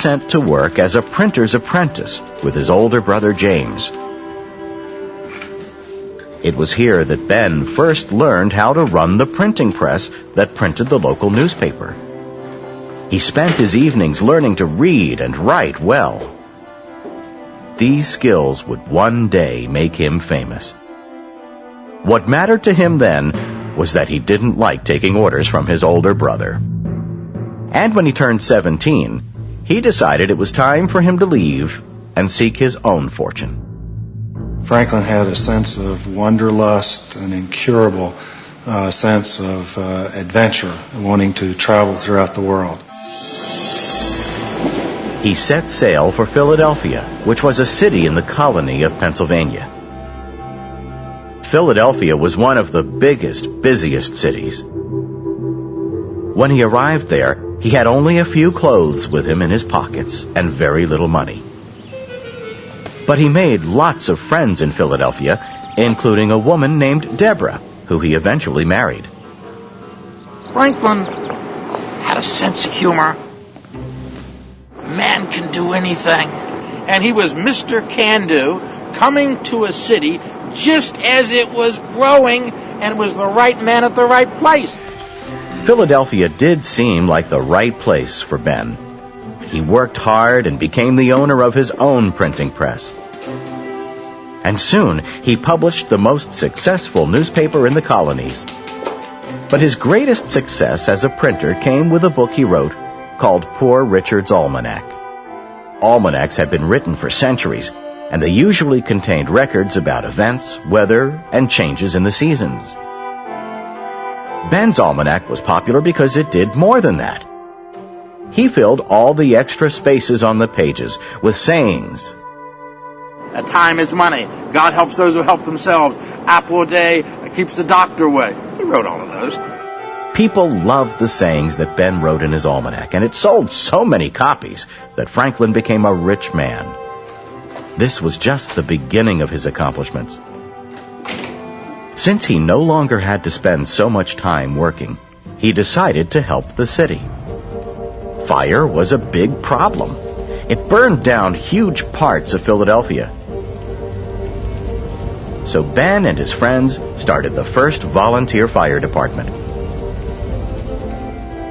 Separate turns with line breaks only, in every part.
sent to work as a printer's apprentice with his older brother James. It was here that Ben first learned how to run the printing press that printed the local newspaper. He spent his evenings learning to read and write well. These skills would one day make him famous. What mattered to him then was that he didn't like taking orders from his older brother. And when he turned 17, he decided it was time for him to leave and seek his own fortune.
Franklin had a sense of wanderlust, an incurable sense of adventure, wanting to travel throughout the world.
He set sail for Philadelphia, which was a city in the colony of Pennsylvania. Philadelphia was one of the biggest, busiest cities. When he arrived there, he had only a few clothes with him in his pockets and very little money. But he made lots of friends in Philadelphia, including a woman named Deborah, who he eventually married.
Franklin had a sense of humor. Man can do anything. And he was Mr. Can-Do, coming to a city just as it was growing and was the right man at the right place.
Philadelphia did seem like the right place for Ben. He worked hard and became the owner of his own printing press. And soon he published the most successful newspaper in the colonies. But his greatest success as a printer came with a book he wrote called Poor Richard's Almanac. Almanacs had been written for centuries, and they usually contained records about events, weather, and changes in the seasons. Ben's almanac was popular because it did more than that. He filled all the extra spaces on the pages with sayings.
Time is money. God helps those who help themselves. Apple a day keeps the doctor away. He wrote all of those.
People loved the sayings that Ben wrote in his almanac, and it sold so many copies that Franklin became a rich man. This was just the beginning of his accomplishments. Since he no longer had to spend so much time working, he decided to help the city. Fire was a big problem. It burned down huge parts of Philadelphia. So Ben and his friends started the first volunteer fire department.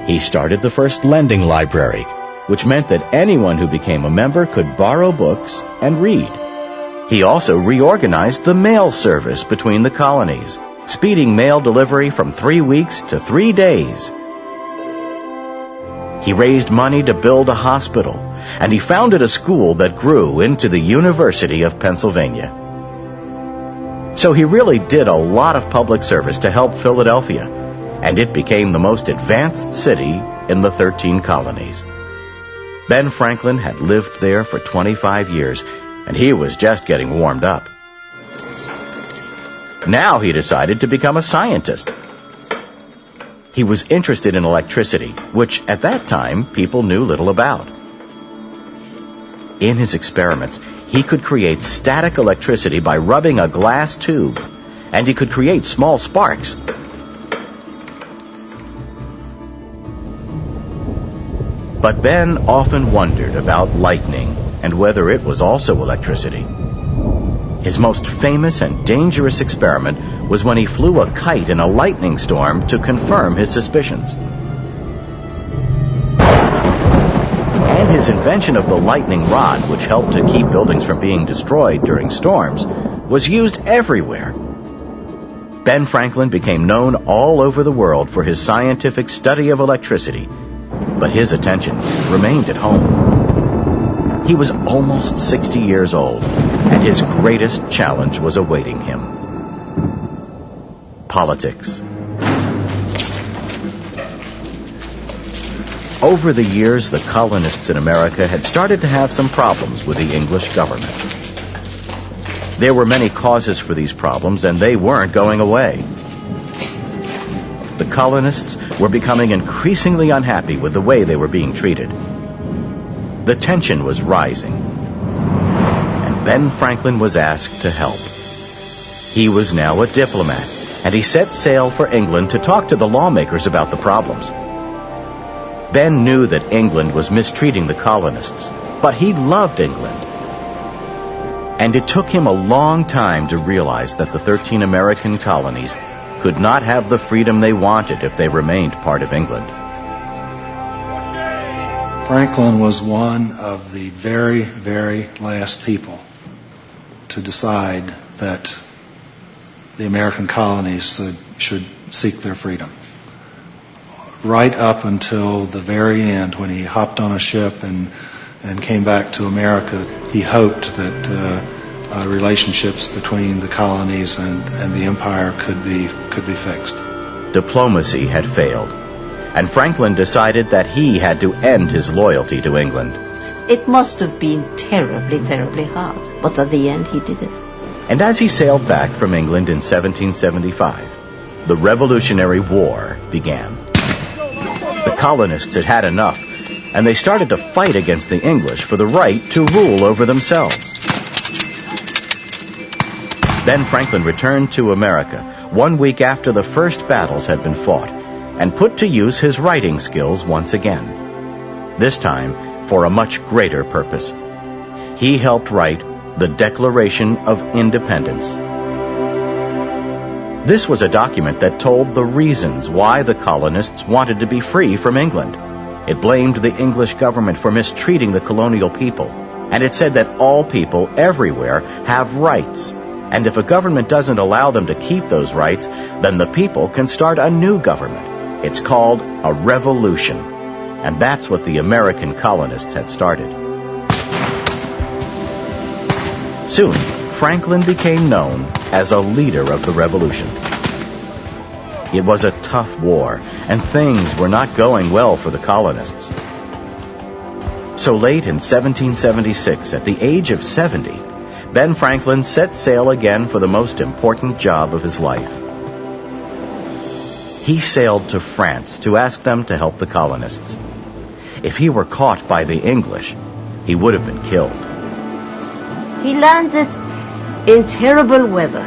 He started the first lending library, which meant that anyone who became a member could borrow books and read. He also reorganized the mail service between the colonies, speeding mail delivery from 3 weeks to 3 days. He raised money to build a hospital, and he founded a school that grew into the University of Pennsylvania. So he really did a lot of public service to help Philadelphia, and it became the most advanced city in the 13 colonies. Ben Franklin had lived there for 25 years, and he was just getting warmed up. Now he decided to become a scientist. He was interested in electricity, which at that time people knew little about. In his experiments, he could create static electricity by rubbing a glass tube, and he could create small sparks. But Ben often wondered about lightning and whether it was also electricity. His most famous and dangerous experiment was when he flew a kite in a lightning storm to confirm his suspicions. And his invention of the lightning rod, which helped to keep buildings from being destroyed during storms, was used everywhere. Ben Franklin became known all over the world for his scientific study of electricity, but his attention remained at home. He was almost 60 years old, and his greatest challenge was awaiting him: politics. Over the years, the colonists in America had started to have some problems with the English government. There were many causes for these problems, and they weren't going away. The colonists were becoming increasingly unhappy with the way they were being treated. The tension was rising, and Ben Franklin was asked to help. He was now a diplomat, and he set sail for England to talk to the lawmakers about the problems. Ben knew that England was mistreating the colonists, but he loved England. And it took him a long time to realize that the 13 American colonies could not have the freedom they wanted if they remained part of England.
Franklin was one of the very, very last people to decide that the American colonies should seek their freedom. Right up until the very end, when he hopped on a ship and came back to America, he hoped that relationships between the colonies and the empire could be fixed.
Diplomacy had failed, and Franklin decided that he had to end his loyalty to England.
It must have been terribly, terribly hard, but at the end he did it.
And as he sailed back from England in 1775, the Revolutionary War began. The colonists had had enough, and they started to fight against the English for the right to rule over themselves. Then Franklin returned to America 1 week after the first battles had been fought, and put to use his writing skills once again. This time for a much greater purpose. He helped write the Declaration of Independence. This was a document that told the reasons why the colonists wanted to be free from England. It blamed the English government for mistreating the colonial people, and it said that all people everywhere have rights. And if a government doesn't allow them to keep those rights, then the people can start a new government. It's called a revolution. And that's what the American colonists had started. Soon, Franklin became known as a leader of the revolution. It was a tough war, and things were not going well for the colonists. So late in 1776, at the age of 70, Ben Franklin set sail again for the most important job of his life. He sailed to France to ask them to help the colonists. If he were caught by the English, he would have been killed.
He landed in terrible weather,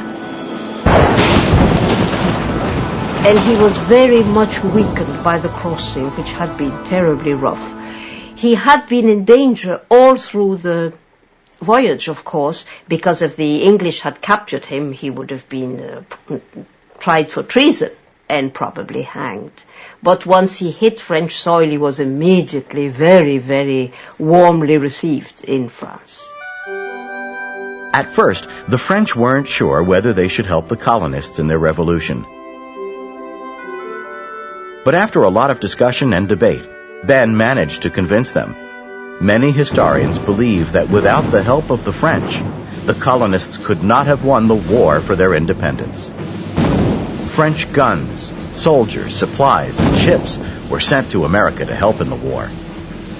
and he was very much weakened by the crossing, which had been terribly rough. He had been in danger all through the voyage, of course, because if the English had captured him, he would have been tried for treason and probably hanged. But once he hit French soil, he was immediately very, very warmly received in France.
At first, the French weren't sure whether they should help the colonists in their revolution. But after a lot of discussion and debate, Ben managed to convince them. Many historians believe that without the help of the French, the colonists could not have won the war for their independence. French guns, soldiers, supplies, and ships were sent to America to help in the war.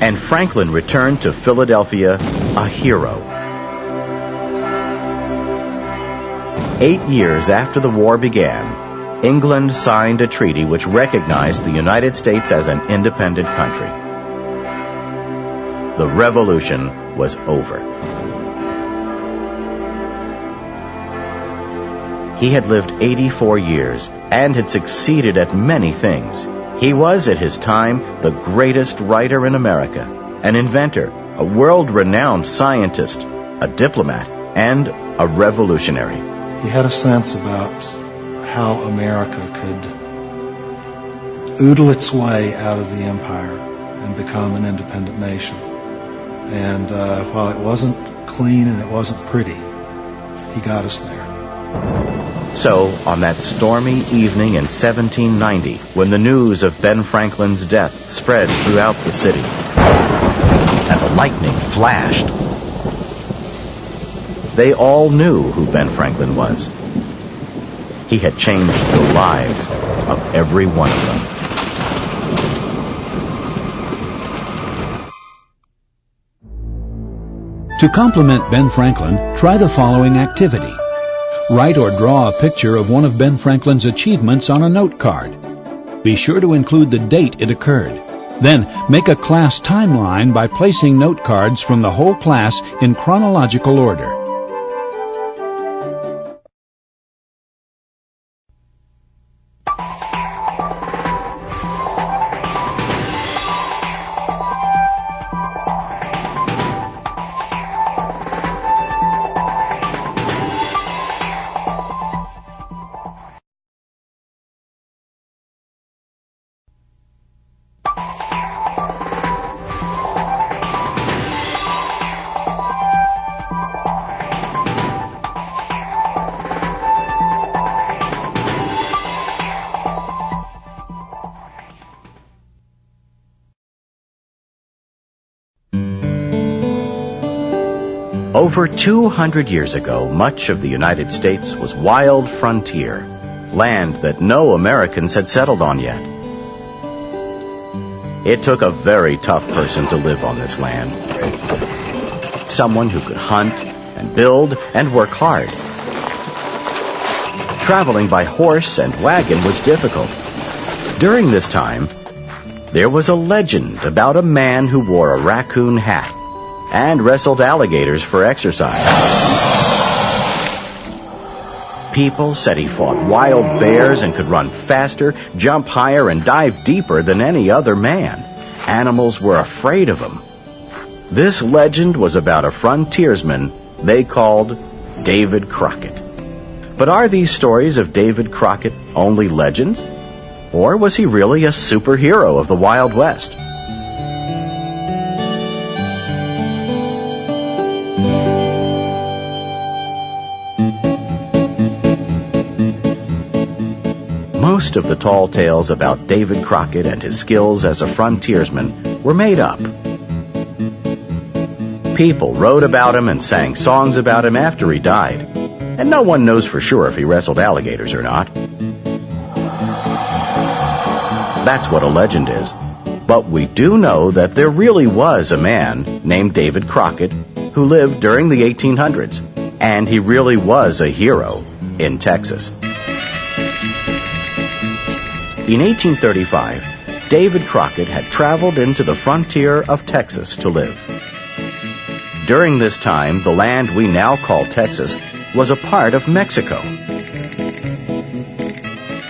And Franklin returned to Philadelphia a hero. 8 years after the war began, England signed a treaty which recognized the United States as an independent country. The revolution was over. He had lived 84 years and had succeeded at many things. He was, at his time, the greatest writer in America, an inventor, a world-renowned scientist, a diplomat, and a revolutionary.
He had a sense about how America could oodle its way out of the empire and become an independent nation. And while it wasn't clean and it wasn't pretty, he got us there.
So, on that stormy evening in 1790, when the news of Ben Franklin's death spread throughout the city, and the lightning flashed, they all knew who Ben Franklin was. He had changed the lives of every one of them.
To compliment Ben Franklin, try the following activity. Write or draw a picture of one of Ben Franklin's achievements on a note card. Be sure to include the date it occurred. Then, make a class timeline by placing note cards from the whole class in chronological order.
Over 200 years ago, much of the United States was wild frontier, land that no Americans had settled on yet. It took a very tough person to live on this land. Someone who could hunt and build and work hard. Traveling by horse and wagon was difficult. During this time, there was a legend about a man who wore a raccoon hat and wrestled alligators for exercise. People said he fought wild bears and could run faster, jump higher, and dive deeper than any other man. Animals were afraid of him. This legend was about a frontiersman they called David Crockett. But are these stories of David Crockett only legends? Or was he really a superhero of the Wild West? Most of the tall tales about David Crockett and his skills as a frontiersman were made up. People wrote about him and sang songs about him after he died, and no one knows for sure if he wrestled alligators or not. That's what a legend is. But we do know that there really was a man named David Crockett who lived during the 1800s, and he really was a hero in Texas. In 1835, David Crockett had traveled into the frontier of Texas to live. During this time, the land we now call Texas was a part of Mexico.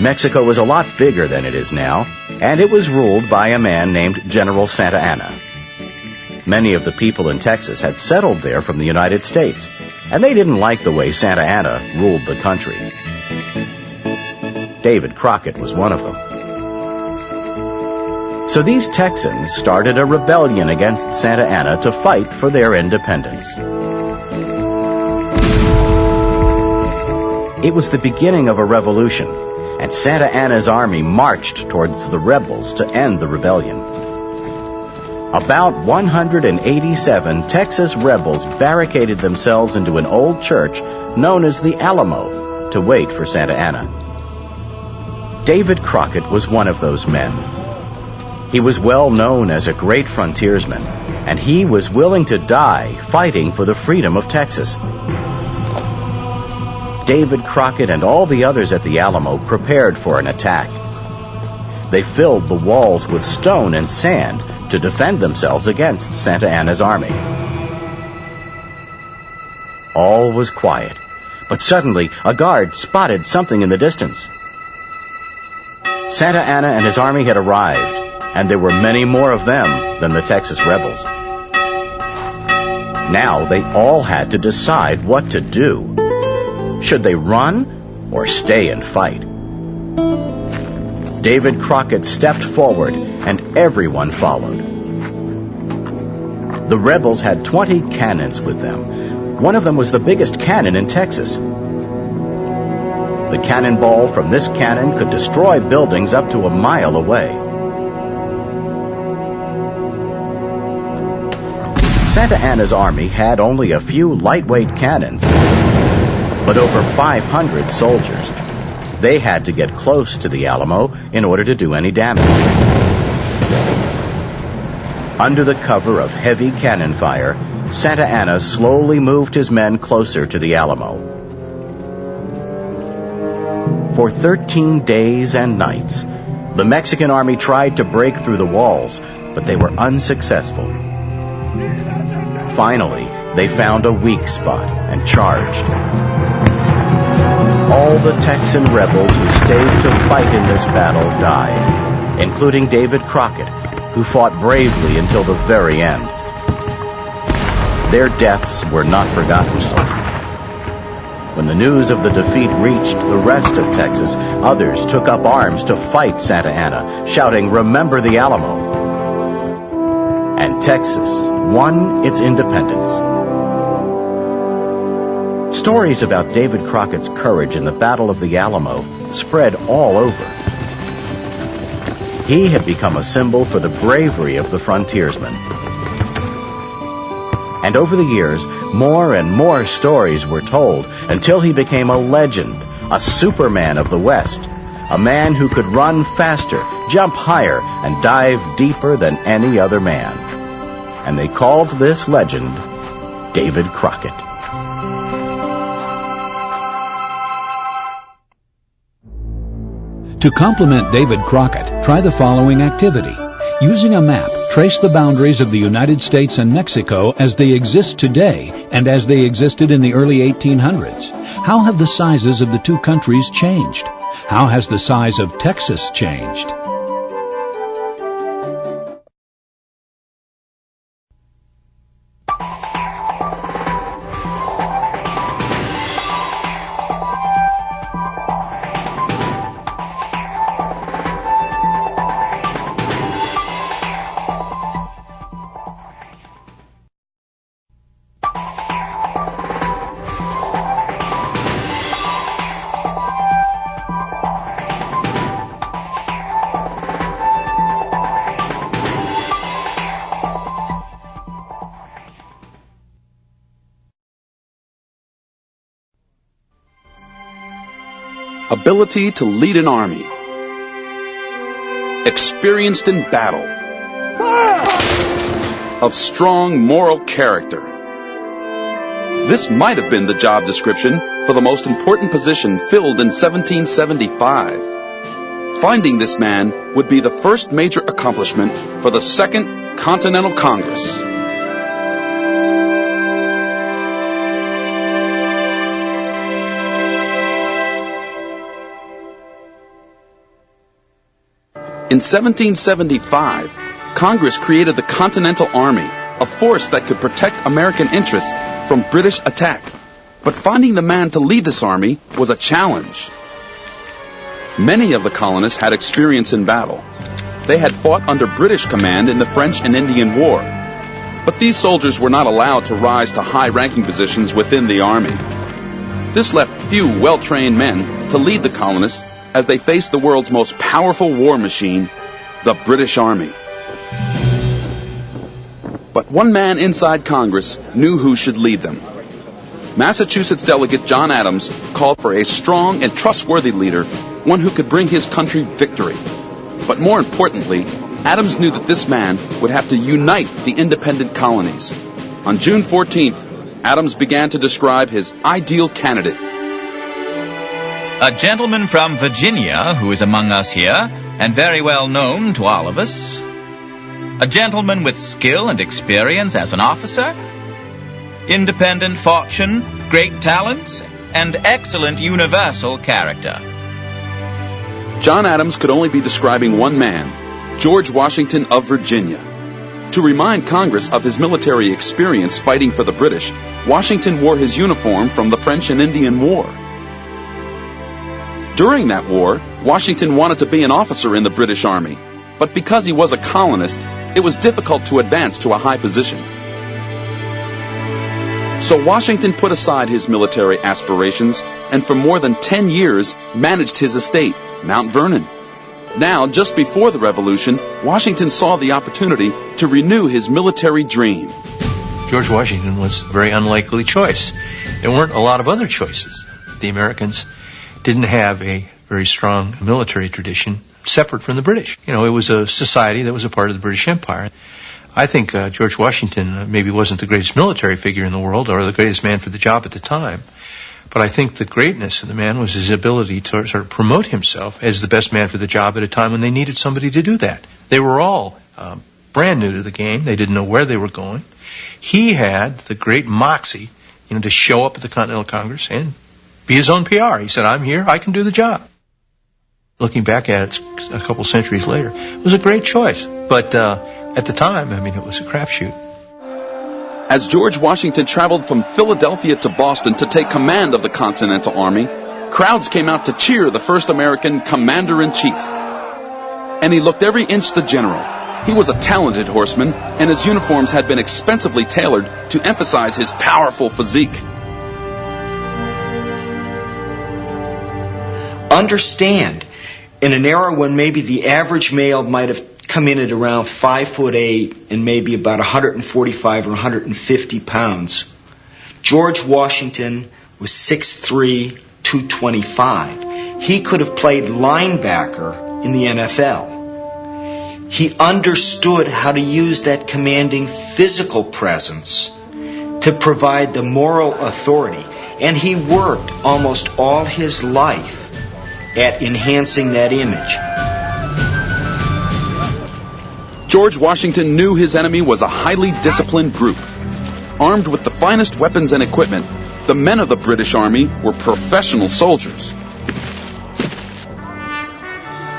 Mexico was a lot bigger than it is now, and it was ruled by a man named General Santa Anna. Many of the people in Texas had settled there from the United States, and they didn't like the way Santa Anna ruled the country. David Crockett was one of them. So these Texans started a rebellion against Santa Anna to fight for their independence. It was the beginning of a revolution, and Santa Anna's army marched towards the rebels to end the rebellion. About 187 Texas rebels barricaded themselves into an old church known as the Alamo to wait for Santa Anna. David Crockett was one of those men. He was well known as a great frontiersman, and he was willing to die fighting for the freedom of Texas. David Crockett and all the others at the Alamo prepared for an attack. They filled the walls with stone and sand to defend themselves against Santa Anna's army. All was quiet, but suddenly a guard spotted something in the distance. Santa Anna and his army had arrived, and there were many more of them than the Texas rebels. Now they all had to decide what to do. Should they run or stay and fight? David Crockett stepped forward, and everyone followed. The rebels had 20 cannons with them. One of them was the biggest cannon in Texas. The cannonball from this cannon could destroy buildings up to a mile away. Santa Anna's army had only a few lightweight cannons, but over 500 soldiers. They had to get close to the Alamo in order to do any damage. Under the cover of heavy cannon fire, Santa Anna slowly moved his men closer to the Alamo. For 13 days and nights, the Mexican army tried to break through the walls, but they were unsuccessful. Finally, they found a weak spot and charged. All the Texan rebels who stayed to fight in this battle died, including David Crockett, who fought bravely until the very end. Their deaths were not forgotten. When the news of the defeat reached the rest of Texas, others took up arms to fight Santa Anna, shouting, "Remember the Alamo!" And Texas won its independence. Stories about David Crockett's courage in the Battle of the Alamo spread all over. He had become a symbol for the bravery of the frontiersmen. And over the years, more and more stories were told until he became a legend, a Superman of the West, a man who could run faster, jump higher, and dive deeper than any other man. And they called this legend David Crockett.
To complement David Crockett, try the following activity. Using a map, trace the boundaries of the United States and Mexico as they exist today and as they existed in the early 1800s. How have the sizes of the two countries changed? How has the size of Texas changed?
Ability to lead an army. Experienced in battle. Of strong moral character. This might have been the job description for the most important position filled in 1775. Finding this man would be the first major accomplishment for the Second Continental Congress. In 1775, Congress created the Continental Army, a force that could protect American interests from British attack. But finding the man to lead this army was a challenge. Many of the colonists had experience in battle. They had fought under British command in the French and Indian War. But these soldiers were not allowed to rise to high-ranking positions within the army. This left few well-trained men to lead the colonists as they faced the world's most powerful war machine, the British Army. But one man inside Congress knew who should lead them. Massachusetts delegate John Adams called for a strong and trustworthy leader, one who could bring his country victory. But more importantly, Adams knew that this man would have to unite the independent colonies. On June 14th, Adams began to describe his ideal candidate.
A gentleman from Virginia who is among us here, and very well known to all of us. A gentleman with skill and experience as an officer, independent fortune, great talents, and excellent universal character.
John Adams could only be describing one man, George Washington of Virginia. To remind Congress of his military experience fighting for the British, Washington wore his uniform from the French and Indian War. During that war, Washington wanted to be an officer in the British Army, but because he was a colonist, it was difficult to advance to a high position. So Washington put aside his military aspirations and for more than 10 years managed his estate, Mount Vernon. Now, just before the Revolution, Washington saw the opportunity to renew his military dream.
George Washington was a very unlikely choice. There weren't a lot of other choices. The Americans didn't have a very strong military tradition separate from the British. You know, it was a society that was a part of the British Empire. I think George Washington maybe wasn't the greatest military figure in the world or the greatest man for the job at the time. But I think the greatness of the man was his ability to sort of promote himself as the best man for the job at a time when they needed somebody to do that. They were all brand new to the game. They didn't know where they were going. He had the great moxie, to show up at the Continental Congress and be his own PR. He said, I'm here, I can do the job. Looking back at it a couple centuries later, it was a great choice. But at the time, it was a crapshoot.
As George Washington traveled from Philadelphia to Boston to take command of the Continental Army, crowds came out to cheer the first American commander-in-chief. And he looked every inch the general. He was a talented horseman, and his uniforms had been expensively tailored to emphasize his powerful physique.
Understand, in an era when maybe the average male might have come in at around 5'8" and maybe about 145 or 150 pounds. George Washington was 6'3", 225. He could have played linebacker in the NFL. He understood how to use that commanding physical presence to provide the moral authority, and he worked almost all his life at enhancing that image.
George Washington knew his enemy was a highly disciplined group. Armed with the finest weapons and equipment, the men of the British Army were professional soldiers.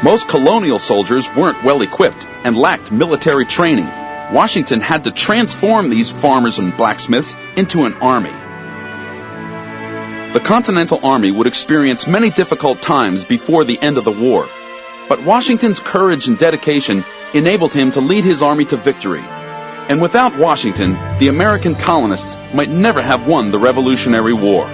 Most colonial soldiers weren't well equipped and lacked military training. Washington had to transform these farmers and blacksmiths into an army. The Continental Army would experience many difficult times before the end of the war, but Washington's courage and dedication enabled him to lead his army to victory. And without Washington, the American colonists might never have won the Revolutionary War.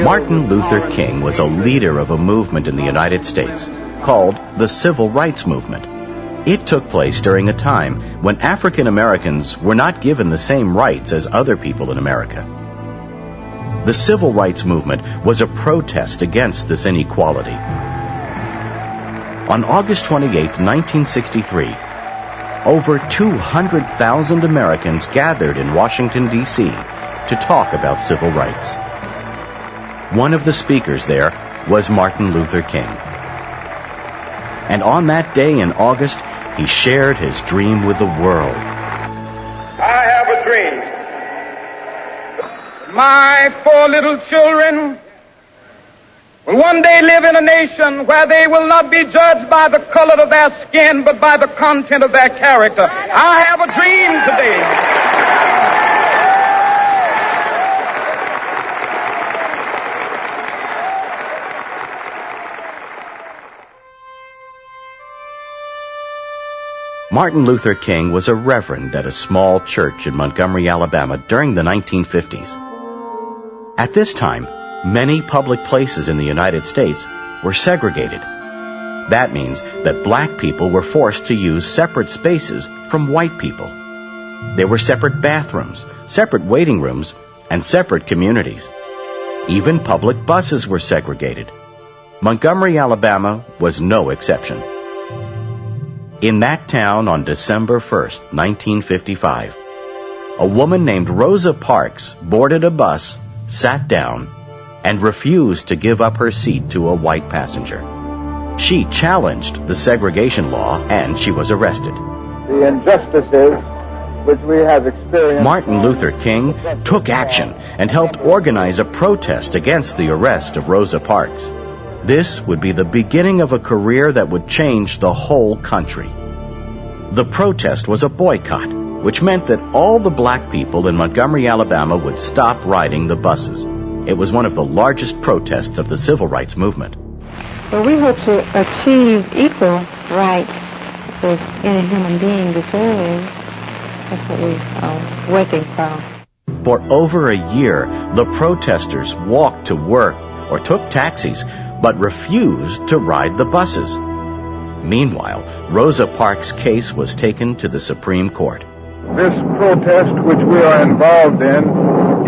Martin Luther King was a leader of a movement in the United States called the Civil Rights Movement. It took place during a time when African Americans were not given the same rights as other people in America. The Civil Rights Movement was a protest against this inequality. On August 28, 1963, over 200,000 Americans gathered in Washington, D.C. to talk about civil rights. One of the speakers there was Martin Luther King. And on that day in August, he shared his dream with the world.
I have a dream. My 4 little children will one day live in a nation where they will not be judged by the color of their skin, but by the content of their character. I have a dream today.
Martin Luther King was a reverend at a small church in Montgomery, Alabama during the 1950s. At this time, many public places in the United States were segregated. That means that black people were forced to use separate spaces from white people. There were separate bathrooms, separate waiting rooms, and separate communities. Even public buses were segregated. Montgomery, Alabama was no exception. In that town on December 1st, 1955, a woman named Rosa Parks boarded a bus, sat down, and refused to give up her seat to a white passenger. She challenged the segregation law and she was arrested.
The injustices which we have experienced.
Martin Luther King took action and helped organize a protest against the arrest of Rosa Parks. This would be the beginning of a career that would change the whole country. The protest was a boycott, which meant that all the black people in Montgomery, Alabama would stop riding the buses. It was one of the largest protests of the civil rights movement.
Well, we hope to achieve equal rights as any human being deserves. That's what we're working for.
For over a year, the protesters walked to work or took taxis, but refused to ride the buses. Meanwhile, Rosa Parks' case was taken to the Supreme Court.
This protest which we are involved in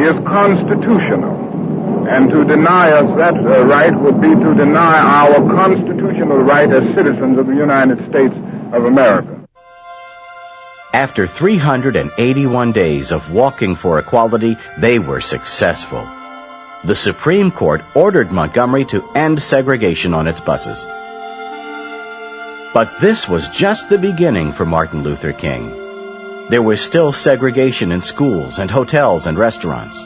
is constitutional. And to deny us that right would be to deny our constitutional right as citizens of the United States of America.
After 381 days of walking for equality, they were successful. The Supreme Court ordered Montgomery to end segregation on its buses. But this was just the beginning for Martin Luther King. There was still segregation in schools and hotels and restaurants.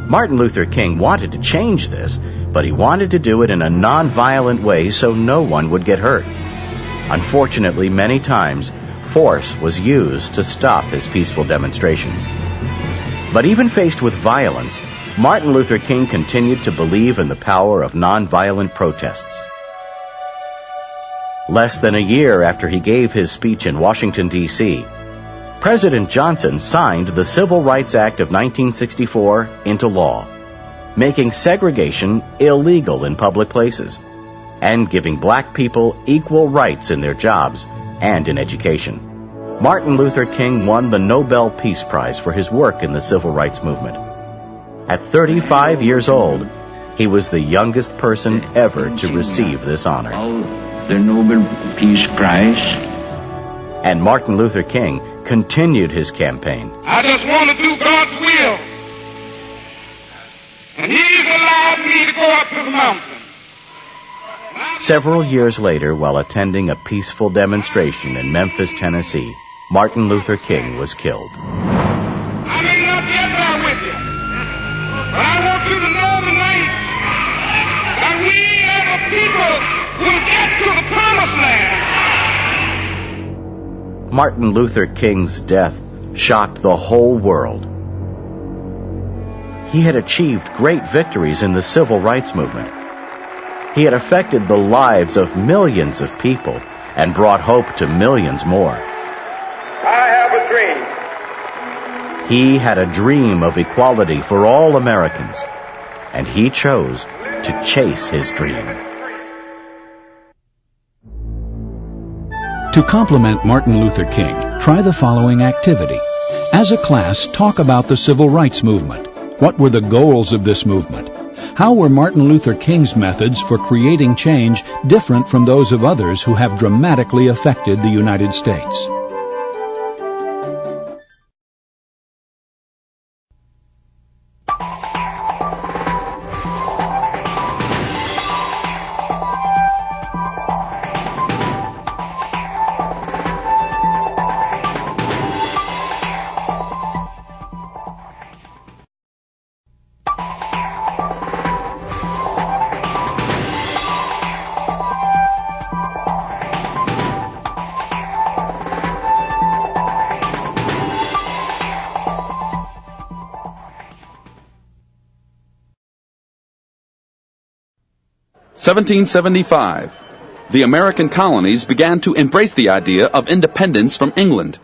Martin Luther King wanted to change this, but he wanted to do it in a nonviolent way so no one would get hurt. Unfortunately, many times, force was used to stop his peaceful demonstrations. But even faced with violence, Martin Luther King continued to believe in the power of nonviolent protests. Less than a year after he gave his speech in Washington, D.C., President Johnson signed the Civil Rights Act of 1964 into law, making segregation illegal in public places and giving black people equal rights in their jobs and in education. Martin Luther King won the Nobel Peace Prize for his work in the civil rights movement. At 35 years old, he was the youngest person ever to receive this honor.
The Nobel Peace Prize.
And Martin Luther King continued his campaign.
I just want to do God's will. And He's allowed me to go up to the mountain.
Several years later, while attending a peaceful demonstration in Memphis, Tennessee, Martin Luther King was killed.
I may not get there with you, but I want you to know tonight that we as a people will get to the promised land.
Martin Luther King's death shocked the whole world. He had achieved great victories in the civil rights movement. He had affected the lives of millions of people and brought hope to millions more.
I have a dream.
He had a dream of equality for all Americans, and he chose to chase his dream.
To complement Martin Luther King, try the following activity. As a class, talk about the civil rights movement. What were the goals of this movement? How were Martin Luther King's methods for creating change different from those of others who have dramatically affected the United States?
(1775). The American colonies began to embrace the idea of independence from England.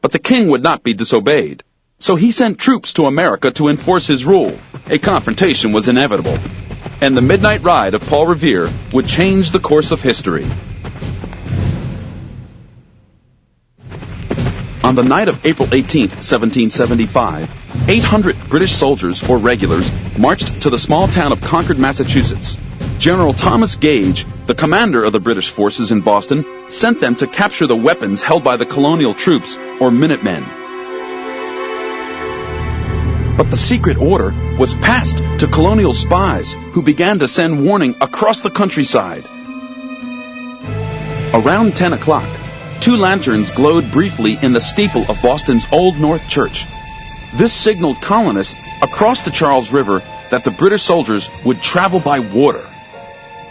But the king would not be disobeyed, so he sent troops to America to enforce his rule. A confrontation was inevitable, and the midnight ride of Paul Revere would change the course of history. On the night of April 18th, 1775, 800 British soldiers or regulars marched to the small town of Concord, Massachusetts. General Thomas Gage, the commander of the British forces in Boston, sent them to capture the weapons held by the colonial troops, or Minutemen. But the secret order was passed to colonial spies, who began to send warning across the countryside. Around 10 o'clock, 2 lanterns glowed briefly in the steeple of Boston's Old North Church. This signaled colonists across the Charles River that the British soldiers would travel by water.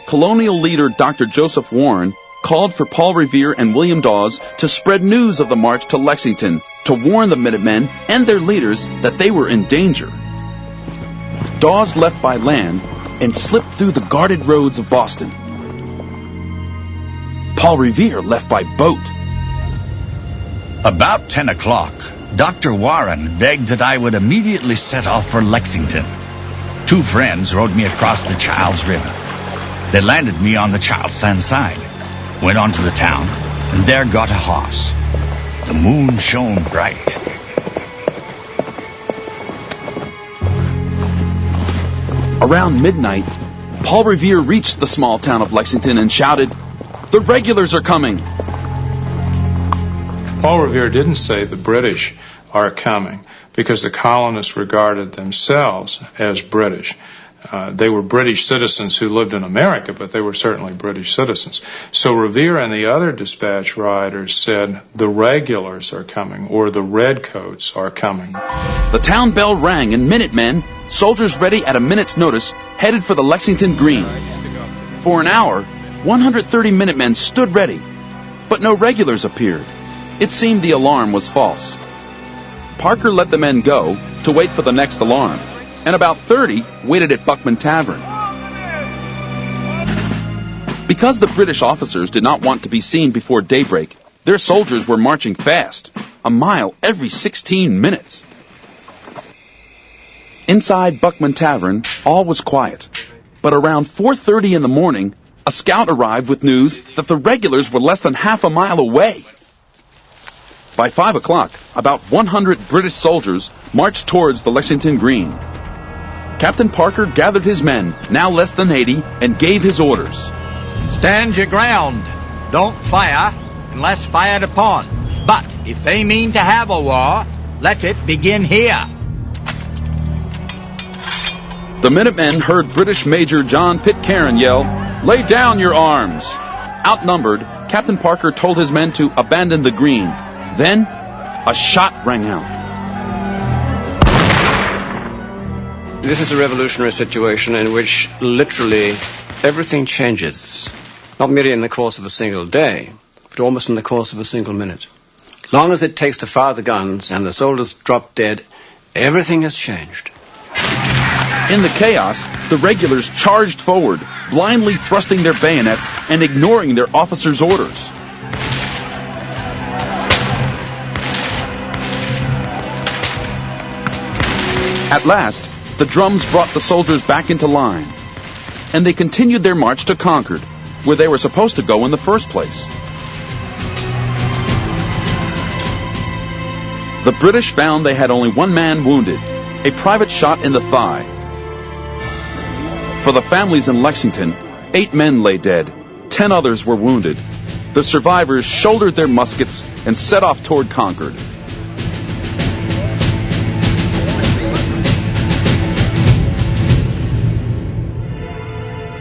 Colonial leader Dr. Joseph Warren called for Paul Revere and William Dawes to spread news of the march to Lexington to warn the Minutemen and their leaders that they were in danger. Dawes left by land and slipped through the guarded roads of Boston. Paul Revere left by boat.
About 10 o'clock, Dr. Warren begged that I would immediately set off for Lexington. 2 friends rowed me across the Charles River. They landed me on the Charlestown side, went on to the town, and there got a horse. The moon shone bright.
Around midnight, Paul Revere reached the small town of Lexington and shouted, "The regulars are coming!"
Paul Revere didn't say the British are coming, because the colonists regarded themselves as British. They were British citizens who lived in America, but they were certainly British citizens. So Revere and the other dispatch riders said, the regulars are coming, or the redcoats are coming.
The town bell rang, and Minutemen, soldiers ready at a minute's notice, headed for the Lexington Green. For an hour, 130 Minutemen stood ready, but no regulars appeared. It seemed the alarm was false. Parker let the men go to wait for the next alarm, and about 30 waited at Buckman Tavern. Because the British officers did not want to be seen before daybreak, their soldiers were marching fast, a mile every 16 minutes. Inside Buckman Tavern, all was quiet. But around 4:30 in the morning, a scout arrived with news that the regulars were less than half a mile away. By 5 o'clock, about 100 British soldiers marched towards the Lexington Green. Captain Parker gathered his men, now less than 80, and gave his orders.
Stand your ground. Don't fire unless fired upon. But if they mean to have a war, let it begin here.
The Minutemen heard British Major John Pitcairn yell, "Lay down your arms!" Outnumbered, Captain Parker told his men to abandon the green. Then, a shot rang out.
This is a revolutionary situation in which literally everything changes. Not merely in the course of a single day, but almost in the course of a single minute. Long as it takes to fire the guns and the soldiers drop dead, everything has changed.
In the chaos, the regulars charged forward, blindly thrusting their bayonets and ignoring their officers' orders. At last, the drums brought the soldiers back into line, and they continued their march to Concord, where they were supposed to go in the first place. The British found they had only one man wounded, a private shot in the thigh. For the families in Lexington, 8 men lay dead, 10 others were wounded. The survivors shouldered their muskets and set off toward Concord.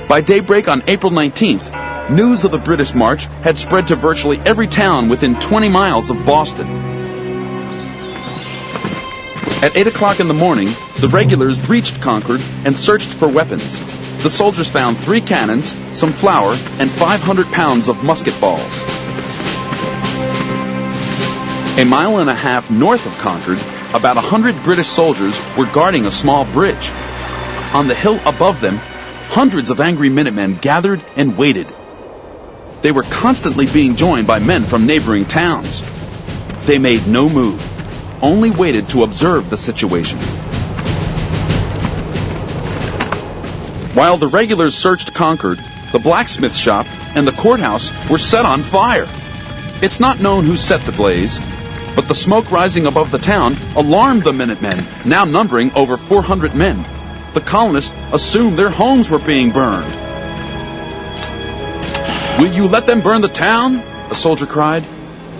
By daybreak on April 19th, news of the British march had spread to virtually every town within 20 miles of Boston. At 8 o'clock in the morning, the regulars reached Concord and searched for weapons. The soldiers found 3 cannons, some flour, and 500 pounds of musket balls. A mile and a half north of Concord, about 100 British soldiers were guarding a small bridge. On the hill above them, hundreds of angry Minutemen gathered and waited. They were constantly being joined by men from neighboring towns. They made no move, only waited to observe the situation. While the regulars searched Concord, the blacksmith shop and the courthouse were set on fire. It's not known who set the blaze, but the smoke rising above the town alarmed the Minutemen, now numbering over 400 men. The colonists assumed their homes were being burned. "Will you let them burn the town?" a soldier cried.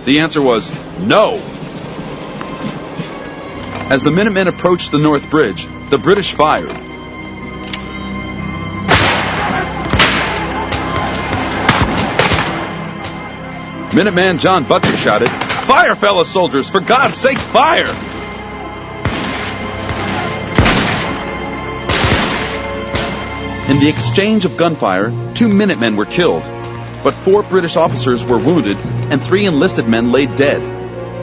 The answer was, "No." As the Minutemen approached the North Bridge, the British fired. Minuteman John Butcher shouted, "Fire, fellow soldiers! For God's sake, fire!" In the exchange of gunfire, 2 Minutemen were killed, but 4 British officers were wounded and 3 enlisted men lay dead.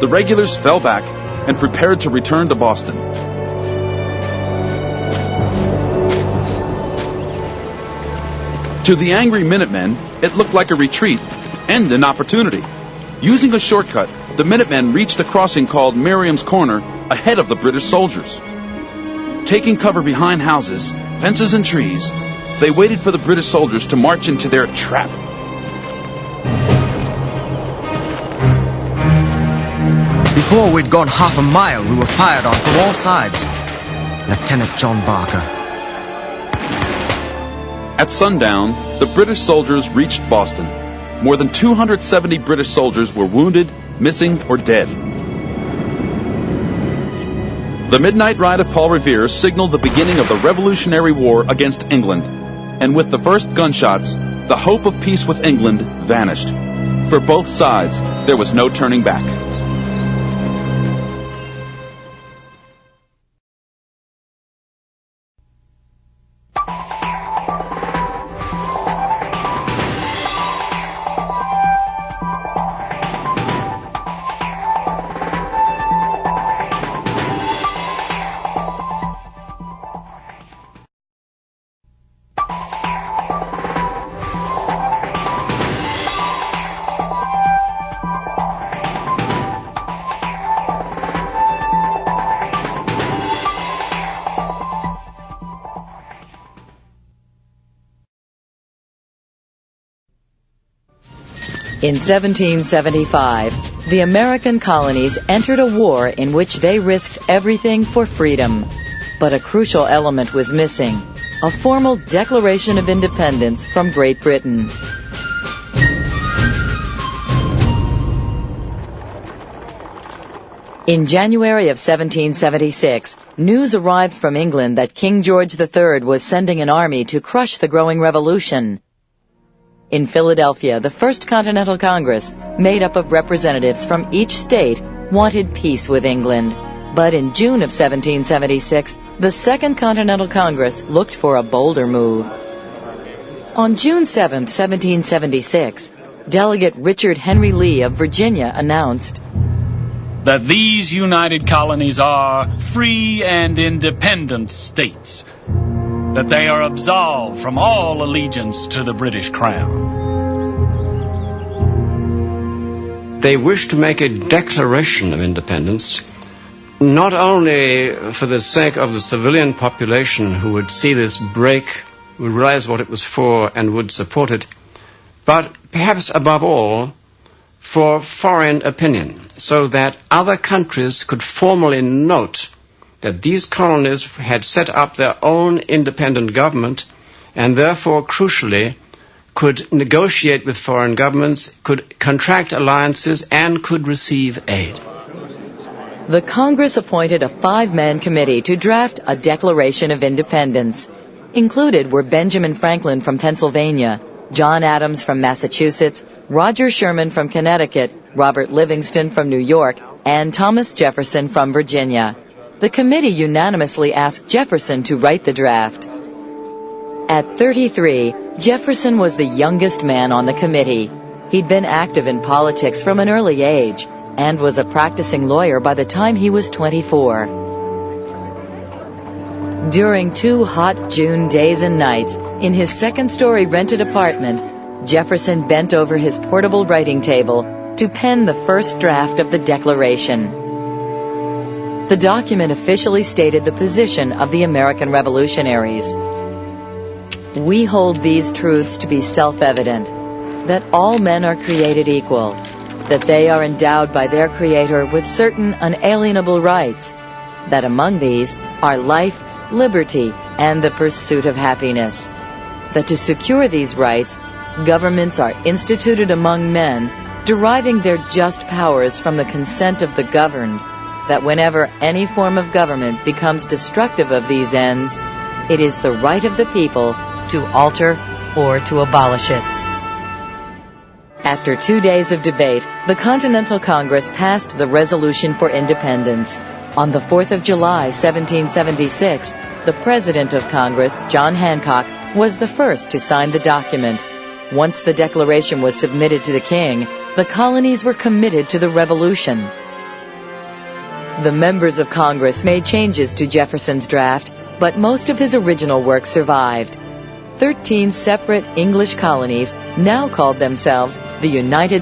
The regulars fell back and prepared to return to Boston. To the angry Minutemen, it looked like a retreat and an opportunity. Using a shortcut, the Minutemen reached a crossing called Merriam's Corner ahead of the British soldiers. Taking cover behind houses, fences, and trees, they waited for the British soldiers to march into their trap.
Before we'd gone half a mile, we were fired on from all sides. Lieutenant John Barker.
At sundown, the British soldiers reached Boston. More than 270 British soldiers were wounded, missing, or dead. The midnight ride of Paul Revere signaled the beginning of the Revolutionary War against England. And with the first gunshots, the hope of peace with England vanished. For both sides, there was no turning back.
In 1775, the American colonies entered a war in which they risked everything for freedom. But a crucial element was missing: a formal Declaration of Independence from Great Britain. In January of 1776, news arrived from England that King George III was sending an army to crush the growing revolution. In Philadelphia, the First Continental Congress, made up of representatives from each state, wanted peace with England. But in June of 1776, the Second Continental Congress looked for a bolder move. On June 7, 1776, Delegate Richard Henry Lee of Virginia announced
that these united colonies are free and independent states, that they are absolved from all allegiance to the British Crown.
They wish to make a declaration of independence, not only for the sake of the civilian population who would see this break, would realize what it was for and would support it, but perhaps above all, for foreign opinion, so that other countries could formally note that these colonies had set up their own independent government and therefore, crucially, could negotiate with foreign governments, could contract alliances, and could receive aid.
The Congress appointed a 5-man committee to draft a Declaration of Independence. Included were Benjamin Franklin from Pennsylvania, John Adams from Massachusetts, Roger Sherman from Connecticut, Robert Livingston from New York, and Thomas Jefferson from Virginia. The committee unanimously asked Jefferson to write the draft. At 33, Jefferson was the youngest man on the committee. He'd been active in politics from an early age and was a practicing lawyer by the time he was 24. During 2 hot June days and nights, in his second-story rented apartment, Jefferson bent over his portable writing table to pen the first draft of the Declaration. The document officially stated the position of the American revolutionaries. We hold these truths to be self-evident, that all men are created equal, that they are endowed by their Creator with certain unalienable rights, that among these are life, liberty, and the pursuit of happiness, that to secure these rights, governments are instituted among men, deriving their just powers from the consent of the governed, that whenever any form of government becomes destructive of these ends, it is the right of the people to alter or to abolish it. After 2 days of debate, the Continental Congress passed the Resolution for Independence. On the 4th of July, 1776, the President of Congress, John Hancock, was the first to sign the document. Once the declaration was submitted to the King, the colonies were committed to the Revolution. The members of Congress made changes to Jefferson's draft, but most of his original work survived. 13 separate English colonies now called themselves the United